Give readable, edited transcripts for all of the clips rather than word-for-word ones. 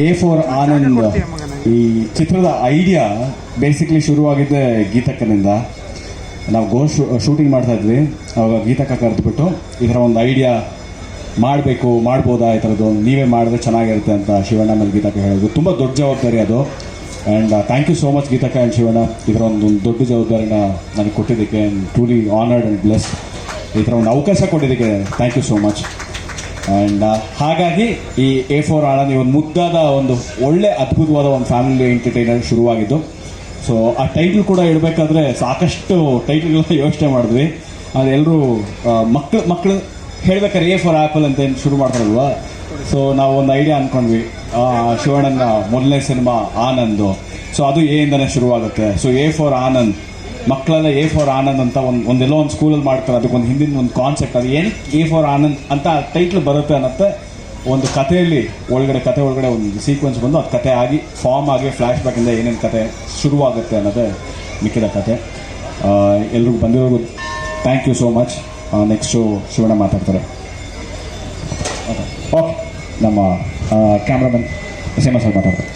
A for Anand ಈ ಚಿತ್ರದ idea basically ಶುರುವಾಗಿದ್ದೆ ಗೀತಕ್ಕನಿಂದ. ನಾವು ಶೂಟಿಂಗ್ ಮಾಡ್ತಾ ಇದ್ವಿ, ಅವಾಗ ಗೀತಕ್ಕ ಕರೆದುಬಿಟ್ಟು ಈ ಥರ ಒಂದು ಐಡಿಯಾ ಮಾಡ್ಬೋದಾ, ಈ ಥರದ್ದು ನೀವೇ ಮಾಡಿದ್ರೆ ಚೆನ್ನಾಗಿರುತ್ತೆ ಅಂತ ಶಿವಣ್ಣ ಮೇಲೆ ಗೀತಕ್ಕ ಹೇಳಿದ್ರು. ತುಂಬ ದೊಡ್ಡ ಜವಾಬ್ದಾರಿ ಅದು. And thank you so much ಗೀತಕ್ಕ ಆ್ಯಂಡ್ ಶಿವಣ್ಣ, ಈ ಥರ ಒಂದು ದೊಡ್ಡ ಜವಾಬ್ದಾರಿನ ನನಗೆ ಕೊಟ್ಟಿದ್ದಕ್ಕೆ. And truly honoured and bless. ಈ ಥರ ಒಂದು ಅವಕಾಶ ಕೊಟ್ಟಿದ್ದಕ್ಕೆ thank you so much. And ಹಾಗಾಗಿ ಈ ಎ ಫಾರ್ ಆನಂದ್ ಒಂದು ಮುದ್ದಾದ ಒಂದು ಒಳ್ಳೆ ಅದ್ಭುತವಾದ ಒಂದು ಫ್ಯಾಮಿಲಿ ಎಂಟರ್ಟೈನರ್ ಶುರುವಾಗಿದ್ದು. ಸೊ ಆ ಟೈಟ್ಲ್ ಕೂಡ ಇಡಬೇಕಾದ್ರೆ ಸಾಕಷ್ಟು ಟೈಟ್ಲ್ಗಳನ್ನ ಯೋಚನೆ ಮಾಡಿದ್ವಿ. ಅದೆಲ್ಲರೂ ಮಕ್ಕಳು ಹೇಳ್ಬೇಕಾದ್ರೆ ಎ ಫಾರ್ ಆ್ಯಪಲ್ ಅಂತ ಏನು ಶುರು ಮಾಡ್ತಾರಲ್ವ. ಸೊ ನಾವು ಒಂದು ಐಡಿಯಾ ಅಂದ್ಕೊಂಡ್ವಿ, ಶಿವಣ್ಣನ ಮೊದಲನೇ ಸಿನಿಮಾ ಆನಂದು, ಸೊ ಅದು ಎ ಇಂದನೇ ಶುರುವಾಗುತ್ತೆ. ಸೊ ಎ ಫಾರ್ ಆನಂದ್, ಮಕ್ಕಳೆಲ್ಲ ಎ ಫಾರ್ ಆನಂದ್ ಅಂತ ಒಂದೆಲ್ಲೋ ಒಂದು ಸ್ಕೂಲಲ್ಲಿ ಮಾಡ್ತಾರೆ. ಅದಕ್ಕೊಂದು ಹಿಂದಿನ ಒಂದು ಕಾನ್ಸೆಪ್ಟ್, ಅದು ಏನಕ್ಕೆ ಎ ಫಾರ್ ಆನಂದ್ ಅಂತ ಟೈಟ್ಲ್ ಬರುತ್ತೆ ಅನ್ನತ್ತೆ. ಒಂದು ಕಥೆಯಲ್ಲಿ ಕತೆ ಒಳಗಡೆ ಒಂದು ಸೀಕ್ವೆನ್ಸ್ ಬಂದು ಅದು ಕತೆ ಆಗಿ ಫಾರ್ಮ್ ಆಗಿ ಫ್ಲ್ಯಾಶ್ ಬ್ಯಾಕಿಂದ ಏನೇನು ಕತೆ ಶುರುವಾಗುತ್ತೆ ಅನ್ನೋದೇ ಮಿಕ್ಕಿದ ಕತೆ. ಎಲ್ರಿಗೂ ಬಂದಿರೋದು thank you so much. Next Shivanna ಮಾತಾಡ್ತಾರೆ. ಓಕೆ, ನಮ್ಮ ಕ್ಯಾಮ್ರಾಮನ್ ಸಿನಿಮಾ ಸರ್ ಮಾತಾಡ್ತಾರೆ.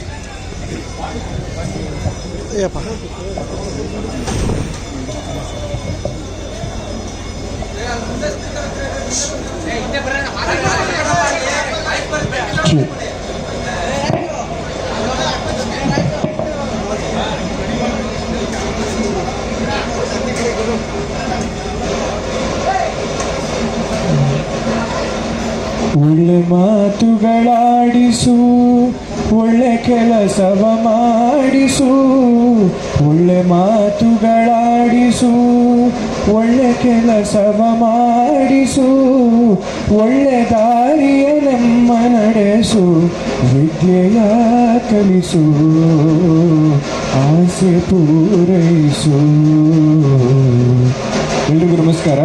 ಒಳ್ಳೆ ಮಾತುಗಳಾಡಿಸು, ಒಳ್ಳೆ ಕೆಲಸವ ಮಾಡಿಸು. ಒಳ್ಳೆ ಮಾತುಗಳಾಡಿಸು, ಒಳ್ಳೆ ಕೆಲಸವ ಮಾಡಿಸು. ಒಳ್ಳೆ ದಾರಿಯ ನಮ್ಮ ನಡೆಸು, ವಿದ್ಯೆಯ ಕಲಿಸು, ಆಸೆ ಪೂರೈಸು. ಎಲ್ರಿಗೂ ನಮಸ್ಕಾರ.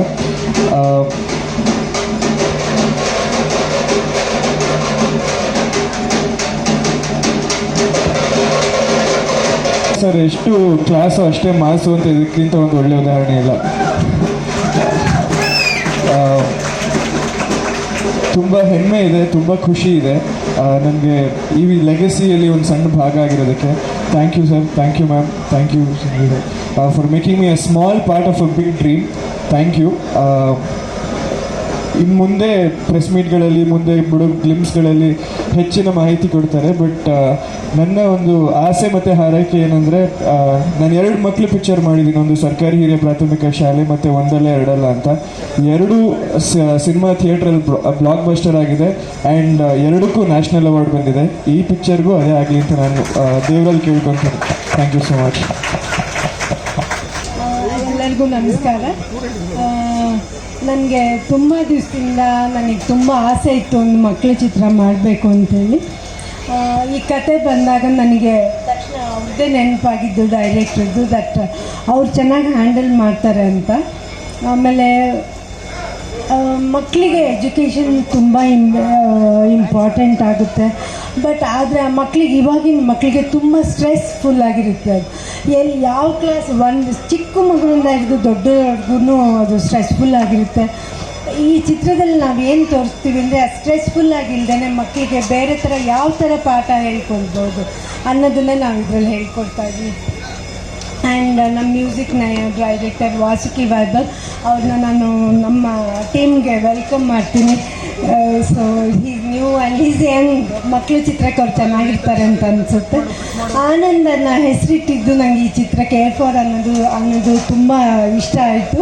ಸರ್, ಎಷ್ಟು ಕ್ಲಾಸು ಅಷ್ಟೇ ಮಾಸು ಅಂತ ಇದಕ್ಕಿಂತ ಒಂದು ಒಳ್ಳೆಯ ಉದಾಹರಣೆ ಇಲ್ಲ. ತುಂಬ ಹೆಮ್ಮೆ ಇದೆ, ತುಂಬ ಖುಷಿ ಇದೆ ನನಗೆ ಈ ಲೆಗಸಿಯಲ್ಲಿ ಒಂದು ಸಣ್ಣ ಭಾಗ ಆಗಿರೋದಕ್ಕೆ. Thank you sir, thank you ma'am, thank you for making me a small part of a big dream. Thank you. ಇನ್ನು ಮುಂದೆ ಪ್ರೆಸ್ ಮೀಟ್ಗಳಲ್ಲಿ, ಮುಂದೆ ಬಿಡೋ ಗ್ಲಿಮ್ಸ್ಗಳಲ್ಲಿ ಹೆಚ್ಚಿನ ಮಾಹಿತಿ ಕೊಡ್ತಾರೆ. ಬಟ್ ನನ್ನ ಒಂದು ಆಸೆ ಮತ್ತು ಹಾರೈಕೆ ಏನಂದರೆ, ನಾನು 2 ಮಕ್ಕಳು ಪಿಕ್ಚರ್ ಮಾಡಿದ್ದೀನಿ. ಒಂದು ಸರ್ಕಾರಿ ಹಿರಿಯ ಪ್ರಾಥಮಿಕ ಶಾಲೆ ಮತ್ತು ಒಂದಲ್ಲ ಎರಡಲ್ಲ ಅಂತ. 2 ಸಿನಿಮಾ ಥಿಯೇಟ್ರಲ್ಲಿ ಬ್ಲಾಕ್ ಬಸ್ಟರ್ ಆಗಿದೆ. ಆ್ಯಂಡ್ 2ಕ್ಕೂ ನ್ಯಾಷನಲ್ ಅವಾರ್ಡ್ ಬಂದಿದೆ. ಈ ಪಿಕ್ಚರ್ಗೂ ಅದೇ ಆಗಲಿ ಅಂತ ನಾನು ದೇವರಲ್ಲಿ ಕೇಳ್ಕೊತೀನಿ. Thank you so much. ಎಲ್ಲರಿಗೂ ನಮಸ್ಕಾರ. ನನಗೆ ತುಂಬ ದಿವಸದಿಂದ ನನಗೆ ತುಂಬ ಆಸೆ ಇತ್ತು ಒಂದು ಮಕ್ಕಳ ಚಿತ್ರ ಮಾಡಬೇಕು ಅಂತೇಳಿ. ಈ ಕತೆ ಬಂದಾಗ ನನಗೆ ತಕ್ಷಣ ಅವ್ರದ್ದೇ ನೆನಪಾಗಿದ್ದು ಡೈರೆಕ್ಟ್ರದ್ದು, ದಟ್ ಅವ್ರು ಚೆನ್ನಾಗಿ ಹ್ಯಾಂಡಲ್ ಮಾಡ್ತಾರೆ ಅಂತ. ಆಮೇಲೆ ಮಕ್ಕಳಿಗೆ ಎಜುಕೇಷನ್ ತುಂಬ ಇಂಪಾರ್ಟೆಂಟ್ ಆಗುತ್ತೆ. ಬಟ್ ಆದರೆ ಆ ಮಕ್ಕಳಿಗೆ, ಇವಾಗಿನ ಮಕ್ಕಳಿಗೆ ತುಂಬ ಸ್ಟ್ರೆಸ್ಫುಲ್ ಆಗಿರುತ್ತೆ. ಅದು ಯಾವ ಕ್ಲಾಸ್, ಒಂದು ಚಿಕ್ಕ ಮಗುವಿಂದ ಹಿಡಿದು ದೊಡ್ಡವ್ರಿಗೂ ಅದು ಸ್ಟ್ರೆಸ್ಫುಲ್ ಆಗಿರುತ್ತೆ. ಈ ಚಿತ್ರದಲ್ಲಿ ನಾವು ಏನು ತೋರಿಸ್ತೀವಿ ಅಂದರೆ, ಆ ಸ್ಟ್ರೆಸ್ಫುಲ್ ಆಗಿಲ್ಲದೇ ಮಕ್ಕಳಿಗೆ ಬೇರೆ ಥರ ಯಾವ ಥರ ಪಾಠ ಹೇಳ್ಕೊಳ್ಬೋದು ಅನ್ನೋದನ್ನೇ ನಾವು ಇದರಲ್ಲಿ ಹೇಳ್ಕೊಡ್ತಾ ಇದ್ವಿ. ಆ್ಯಂಡ್ ನಮ್ಮ ಮ್ಯೂಸಿಕ್ನ ಡೈರೆಕ್ಟರ್ ವಾಸುಕಿ ವೈಭವ್ ಅವ್ರನ್ನ ನಾನು ನಮ್ಮ ಟೀಮ್ಗೆ ವೆಲ್ಕಮ್ ಮಾಡ್ತೀನಿ. So is new and is Young. ಮಕ್ಕಳು ಚಿತ್ರಕ್ಕೆ ಅವ್ರು ಚೆನ್ನಾಗಿರ್ತಾರೆ ಅಂತ ಅನಿಸುತ್ತೆ. ಆನಂದನ ಹೆಸರಿಟ್ಟಿದ್ದು ನನಗೆ ಈ ಚಿತ್ರಕ್ಕೆ ಎ ಫಾರ್ ಅನ್ನೋದು ತುಂಬ ಇಷ್ಟ ಆಯಿತು.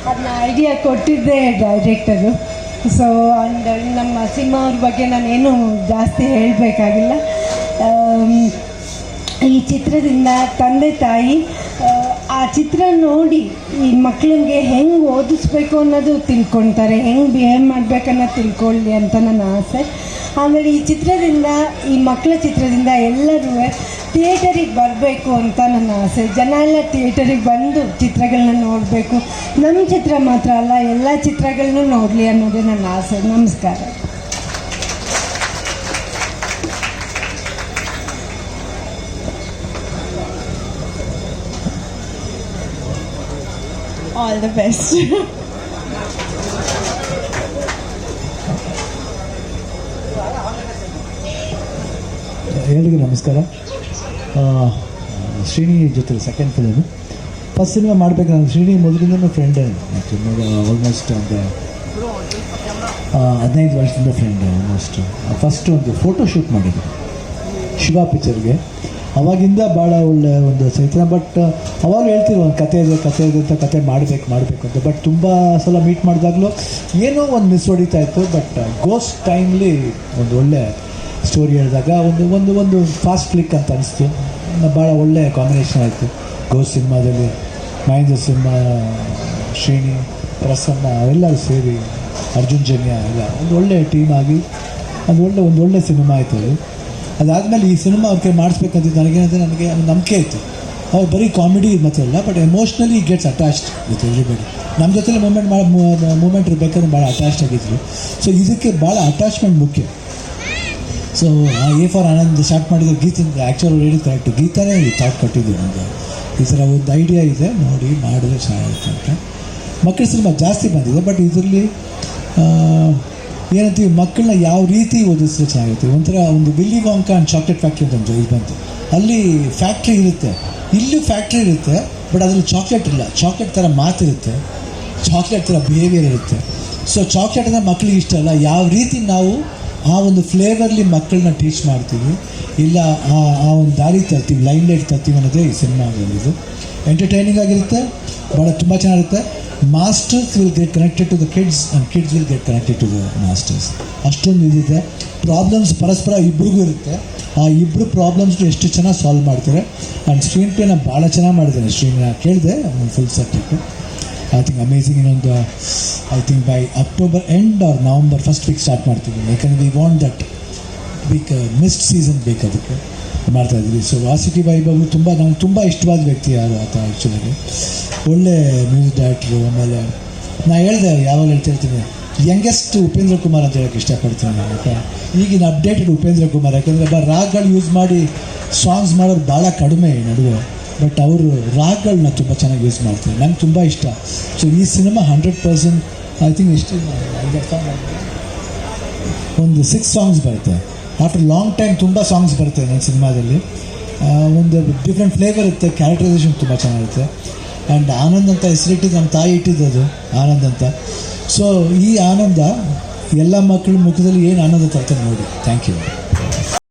ಅದನ್ನ ಐಡಿಯಾ ಕೊಟ್ಟಿದ್ದೆ ಡೈರೆಕ್ಟರು. ಸೊ ಆ್ಯಂಡ್ ನಮ್ಮ ಸಿನಿಮಾ ಅವ್ರ ಬಗ್ಗೆ ನಾನೇನು ಜಾಸ್ತಿ ಹೇಳಬೇಕಾಗಿಲ್ಲ. ಈ ಚಿತ್ರದಿಂದ ತಂದೆ ತಾಯಿ ಆ ಚಿತ್ರ ನೋಡಿ ಈ ಮಕ್ಕಳಿಗೆ ಹೆಂಗೆ ಓದಿಸ್ಬೇಕು ಅನ್ನೋದು ತಿಳ್ಕೊಳ್ತಾರೆ, ಹೆಂಗೆ ಬಿಹೇವ್ ಮಾಡಬೇಕನ್ನೋದು ತಿಳ್ಕೊಳ್ಳಿ ಅಂತ ನನ್ನ ಆಸೆ. ಆಮೇಲೆ ಈ ಚಿತ್ರದಿಂದ, ಈ ಮಕ್ಕಳ ಚಿತ್ರದಿಂದ ಎಲ್ಲರೂ ಥಿಯೇಟರಿಗೆ ಬರಬೇಕು ಅಂತ ನನ್ನ ಆಸೆ. ಜನ ಎಲ್ಲ ಥಿಯೇಟರಿಗೆ ಬಂದು ಚಿತ್ರಗಳನ್ನ ನೋಡಬೇಕು. ನಮ್ಮ ಚಿತ್ರ ಮಾತ್ರ ಅಲ್ಲ, ಎಲ್ಲ ಚಿತ್ರಗಳನ್ನೂ ನೋಡಲಿ ಅನ್ನೋದೇ ನನ್ನ ಆಸೆ. ನಮಸ್ಕಾರ. All the best. ಎಲ್ರಿಗೂ ನಮಸ್ಕಾರ. ಶ್ರೀನಿ ಜೊತೆ ಸೆಕೆಂಡ್ ಫಿಲಮು. ಫಸ್ಟ್ ಸಿನಿಮಾ ಮಾಡಬೇಕು ನಾನು ಶ್ರೀನಿ ಮೊದಲಿಂದನೂ ಫ್ರೆಂಡೇ. ಆಲ್ಮೋಸ್ಟ್ ಒಂದು 15 ವರ್ಷದಿಂದ ಫ್ರೆಂಡ್. ಆಲ್ಮೋಸ್ಟ್ ಫಸ್ಟ್ ಒಂದು ಫೋಟೋ ಶೂಟ್ ಮಾಡಿದ್ದೆ ಶಿವ ಪಿಕ್ಚರ್ಗೆ. ಅವಾಗಿಂದ ಭಾಳ ಒಳ್ಳೆ ಒಂದು ಚೈತ್ರ. ಬಟ್ ಅವಾಗ ಹೇಳ್ತಿದ್ರು ಒಂದು ಕತೆ ಇದೆ ಅಂತ, ಕತೆ ಮಾಡಬೇಕು ಅಂತ. ಬಟ್ ತುಂಬ ಸಲ ಮೀಟ್ ಮಾಡಿದಾಗಲೂ ಏನೋ ಒಂದು ಮಿಸ್ ಹೊಡಿತಾ ಇತ್ತು. ಬಟ್ ಗೋಸ್ಟ್ ಟೈಮ್ಲಿ ಒಂದು ಒಳ್ಳೆ ಸ್ಟೋರಿ ಹೇಳಿದಾಗ ಒಂದು ಫಾಸ್ಟ್ ಕ್ಲಿಕ್ ಅಂತ ಅನಿಸ್ತು. ಭಾಳ ಒಳ್ಳೆ ಕಾಂಬಿನೇಷನ್ ಆಯಿತು ಗೋಸ್ಟ್ ಸಿನಿಮಾದಲ್ಲಿ. ಮಹೇಂದ್ರ ಸಿನಿಮಾ, ಶ್ರೀನಿ, ಪ್ರಸನ್ನ ಅವೆಲ್ಲರೂ ಸೇರಿ, ಅರ್ಜುನ್ ಜನ್ಯ ಎಲ್ಲ ಒಂದು ಒಳ್ಳೆ ಟೀಮ್ ಆಗಿ ಒಂದು ಒಳ್ಳೆ ಸಿನಿಮಾ ಆಯಿತು ಅದು. ಅದಾದಮೇಲೆ ಈ ಸಿನಿಮಾ ಅವ್ರಿಗೆ ಮಾಡಿಸ್ಬೇಕಂತ ನನಗೆ ಒಂದು ನಂಬಿಕೆ ಇತ್ತು. ಅವ್ರು ಬರೀ ಕಾಮಿಡಿ ಮಾತ್ರ ಅಲ್ಲ, but emotionally gets attached with everybody. ನಮ್ಮ ಜೊತೆಲಿ ಮೂಮೆಂಟ್ ಇರಬೇಕಾದ್ರೆ ಭಾಳ ಅಟ್ಯಾಚ್ಡ್ ಆಗಿದ್ರು. ಸೊ ಇದಕ್ಕೆ ಭಾಳ ಅಟ್ಯಾಚ್ಮೆಂಟ್ ಮುಖ್ಯ. So A for Anand start ಮಾಡಿದ ಗೀತಿಂದ ಆ್ಯಕ್ಚುಲ್ ಹೇಳಿದ್ದು ಕರೆಕ್ಟು. ಗೀತಾನೇ ಥಾಟ್ ಕೊಟ್ಟಿದ್ದು ನಮಗೆ, ಈ ಥರ ಒಂದು ಐಡಿಯಾ ಇದೆ ನೋಡಿ ಮಾಡಿದ್ರೆ ಚೆನ್ನಾಗಿರುತ್ತೆ ಅಂತ. ಮಕ್ಕಳ ಸಿನಿಮಾ ಜಾಸ್ತಿ ಬಂದಿದೆ. ಬಟ್ ಇದರಲ್ಲಿ ಏನಂತೀವಿ, ಮಕ್ಕಳನ್ನ ಯಾವ ರೀತಿ ಓದಿಸಿದ್ರೆ ಚೆನ್ನಾಗಿರುತ್ತೆ. ಒಂಥರ ಒಂದು ವಿಲ್ಲಿ ವಾಂಕಾ ಆ್ಯಂಡ್ ಚಾಕ್ಲೇಟ್ ಫ್ಯಾಕ್ಟ್ರಿ ಅಂತ ಇದು ಬಂತು. ಅಲ್ಲಿ ಫ್ಯಾಕ್ಟ್ರಿ ಇರುತ್ತೆ, ಇಲ್ಲೂ ಫ್ಯಾಕ್ಟ್ರಿ ಇರುತ್ತೆ. ಬಟ್ ಅದರಲ್ಲಿ ಚಾಕ್ಲೇಟ್ ಇಲ್ಲ. ಚಾಕ್ಲೇಟ್ ಥರ ಮಾತಿರುತ್ತೆ, ಚಾಕ್ಲೇಟ್ ಥರ ಬಿಹೇವಿಯರ್ ಇರುತ್ತೆ. ಸೊ ಚಾಕ್ಲೇಟ್ ಅಂದರೆ ಮಕ್ಕಳಿಗೆ ಇಷ್ಟ ಅಲ್ಲ. ಯಾವ ರೀತಿ ನಾವು ಆ ಒಂದು ಫ್ಲೇವರ್ಲಿ ಮಕ್ಕಳನ್ನ ಟೀಚ್ ಮಾಡ್ತೀವಿ, ಇಲ್ಲ ಆ ಒಂದು ದಾರಿ ತರ್ತೀವಿ, ಲೈನ್ ಲೈಟ್ ತರ್ತೀವಿ ಅನ್ನೋದೇ ಈ ಸಿನಿಮಾ ಆಗಿರೋದು. ಎಂಟರ್ಟೈನಿಂಗ್ ಆಗಿರುತ್ತೆ, ಭಾಳ ತುಂಬ ಚೆನ್ನಾಗಿರುತ್ತೆ. Masters will get connected to the kids and kids will get connected to the masters. ಅಷ್ಟೊಂದು ಇದಿದೆ. ಪ್ರಾಬ್ಲಮ್ಸ್ ಪರಸ್ಪರ ಇಬ್ಬರಿಗೂ ಇರುತ್ತೆ. ಆ ಇಬ್ಬರು ಪ್ರಾಬ್ಲಮ್ಸ್ನು ಎಷ್ಟು ಚೆನ್ನಾಗಿ ಸಾಲ್ವ್ ಮಾಡ್ತಾರೆ. ಆ್ಯಂಡ್ ಸ್ಕ್ರೀನ್ ಪ್ಲೇನ ಭಾಳ ಚೆನ್ನಾಗಿ ಮಾಡಿದ್ದೇನೆ. ಶ್ರೀನ ಕೇಳಿದೆ full subject. I think amazing. ಇನ್ನೊಂದು I think by October end or November first week start ಮಾಡ್ತಿದ್ದೀವಿ. ಯಾಕಂದರೆ we want that week missed season ಬೇಕು, ಅದಕ್ಕೆ ಮಾಡ್ತಾಯಿದ್ವಿ. ಸೊ ವಾಸಿಟಿ ವೈಭವ್ ನಂಗೆ ತುಂಬ ಇಷ್ಟವಾದ ವ್ಯಕ್ತಿ ಯಾರು ಆತ. ಆ್ಯಕ್ಚುಲಾಗಿ ಒಳ್ಳೆ ಮ್ಯೂಸಿಕ್ ಡೈರೆಕ್ಟ್ರು. ಆಮೇಲೆ ನಾನು ಹೇಳಿದೆ, ಯಾವಾಗ ಹೇಳ್ತಿರ್ತೀನಿ, ಯಂಗೆಸ್ಟ್ ಉಪೇಂದ್ರ ಕುಮಾರ್ ಅಂತ ಹೇಳೋಕ್ಕೆ ಇಷ್ಟಪಡ್ತೀನಿ ನಾನು. ಈಗಿನ ಅಪ್ಡೇಟೆಡ್ ಉಪೇಂದ್ರ ಕುಮಾರ್. ಯಾಕಂದರೆ ರಾಗ್ಗಳು ಯೂಸ್ ಮಾಡಿ ಸಾಂಗ್ಸ್ ಮಾಡೋರು ಭಾಳ ಕಡಿಮೆ ಈ ನಡುವೆ. ಬಟ್ ಅವರು ರಾಗ್ಗಳನ್ನ ತುಂಬ ಚೆನ್ನಾಗಿ ಯೂಸ್ ಮಾಡ್ತಾರೆ, ನಂಗೆ ತುಂಬ ಇಷ್ಟ. ಸೊ ಈ ಸಿನಿಮಾ 100% ಐ ಥಿಂಕ್ ಎಷ್ಟು ಒಂದು 6 ಸಾಂಗ್ಸ್ ಬರುತ್ತೆ. ಆಫ್ಟರ್ ಲಾಂಗ್ ಟೈಮ್ ತುಂಬ ಸಾಂಗ್ಸ್ ಬರುತ್ತೆ ನನ್ನ ಸಿನಿಮಾದಲ್ಲಿ. ಒಂದು ಡಿಫ್ರೆಂಟ್ ಫ್ಲೇವರ್ ಇರುತ್ತೆ, ಕ್ಯಾರೆಕ್ಟರೈಸೇಷನ್ ತುಂಬ ಚೆನ್ನಾಗಿರುತ್ತೆ. ಆ್ಯಂಡ್ ಆನಂದ್ ಅಂತ ಹೆಸರಿಟ್ಟಿದ್ದು ನಮ್ಮ ತಾಯಿ ಇಟ್ಟಿದ್ದದು ಆನಂದ್ ಅಂತ. ಸೊ ಈ ಆನಂದ ಎಲ್ಲ ಮಕ್ಕಳ ಮುಖದಲ್ಲಿ ಏನು ಆನಂದ ತರ್ತಾರೆ ನೋಡಿ. Thank you.